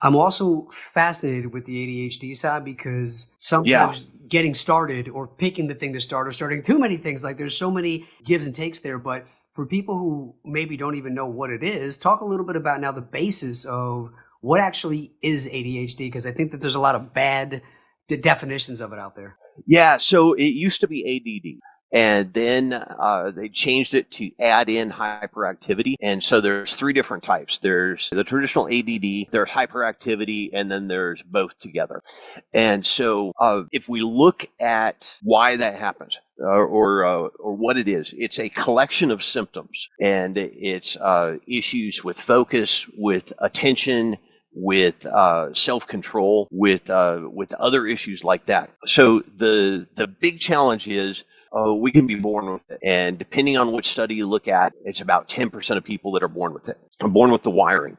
I'm also fascinated with the ADHD side because Yeah. sometimes getting started or picking the thing to start or starting too many things, like there's so many gives and takes there. But for people who maybe don't even know what it is, talk a little bit about now the basis of what actually is ADHD, because I think that there's a lot of bad definitions of it out there. Yeah, so it used to be ADD, and then they changed it to add in hyperactivity. And so there's three different types. There's the traditional ADD, there's hyperactivity, and then there's both together. And so if we look at why that happens, or what it is, it's a collection of symptoms, and it's issues with focus, with attention, with self-control, with other issues like that. So the big challenge is we can be born with it, and depending on which study you look at, it's about 10% of people that are born with it, are born with the wiring.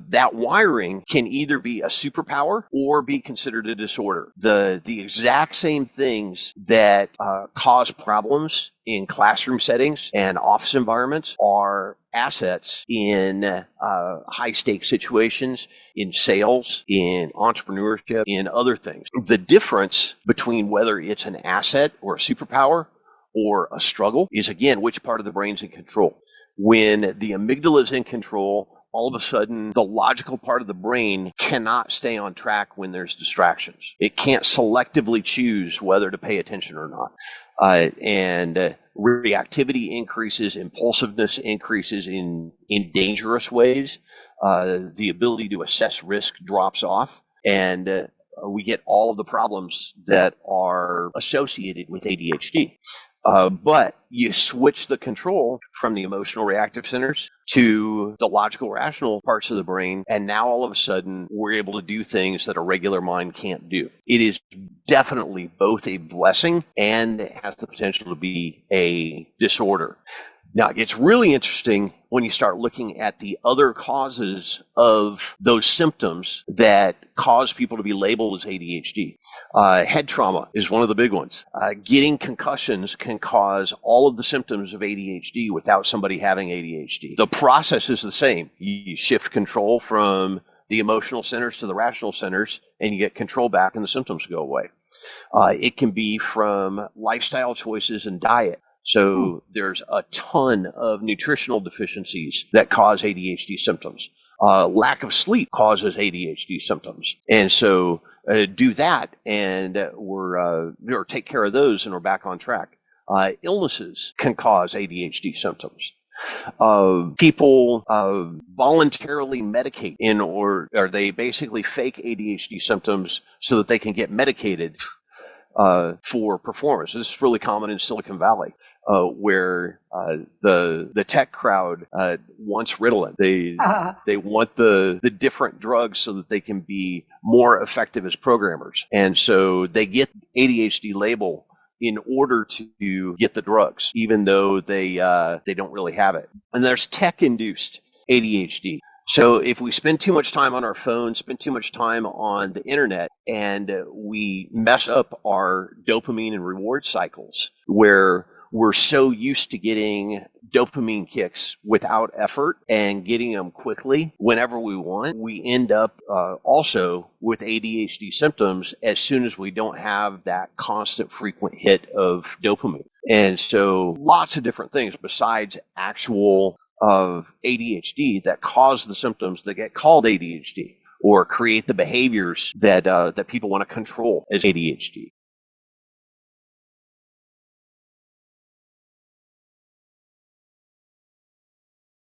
That wiring can either be a superpower or be considered a disorder. The exact same things that cause problems in classroom settings and office environments are assets in high stakes situations, in sales, in entrepreneurship, in other things. The difference between whether it's an asset or a superpower or a struggle is, again, which part of the brain's in control. When the amygdala is in control, all of a sudden, the logical part of the brain cannot stay on track when there's distractions. It can't selectively choose whether to pay attention or not. And reactivity increases, impulsiveness increases in dangerous ways. The ability to assess risk drops off, and we get all of the problems that are associated with ADHD. But you switch the control from the emotional reactive centers to the logical rational parts of the brain, and now all of a sudden we're able to do things that a regular mind can't do. It is definitely both a blessing and it has the potential to be a disorder. Now, it's really interesting when you start looking at the other causes of those symptoms that cause people to be labeled as ADHD. Head trauma is one of the big ones. Getting concussions can cause all of the symptoms of ADHD without somebody having ADHD. The process is the same. You shift control from the emotional centers to the rational centers, and you get control back and the symptoms go away. It can be from lifestyle choices and diet. So there's a ton of nutritional deficiencies that cause ADHD symptoms. Lack of sleep causes ADHD symptoms. And so do that, and or take care of those, and we're back on track. Illnesses can cause ADHD symptoms. People voluntarily medicate or they basically fake ADHD symptoms so that they can get medicated for performance. This is really common in Silicon Valley, where the tech crowd wants Ritalin. They want the different drugs so that they can be more effective as programmers, and so they get ADHD label in order to get the drugs, even though they don't really have it. And there's tech-induced ADHD. So if we spend too much time on our phones, spend too much time on the internet, and we mess up our dopamine and reward cycles, where we're so used to getting dopamine kicks without effort and getting them quickly whenever we want, we end up also with ADHD symptoms as soon as we don't have that constant frequent hit of dopamine. And so lots of different things besides actual of ADHD that cause the symptoms that get called ADHD or create the behaviors that people want to control as ADHD.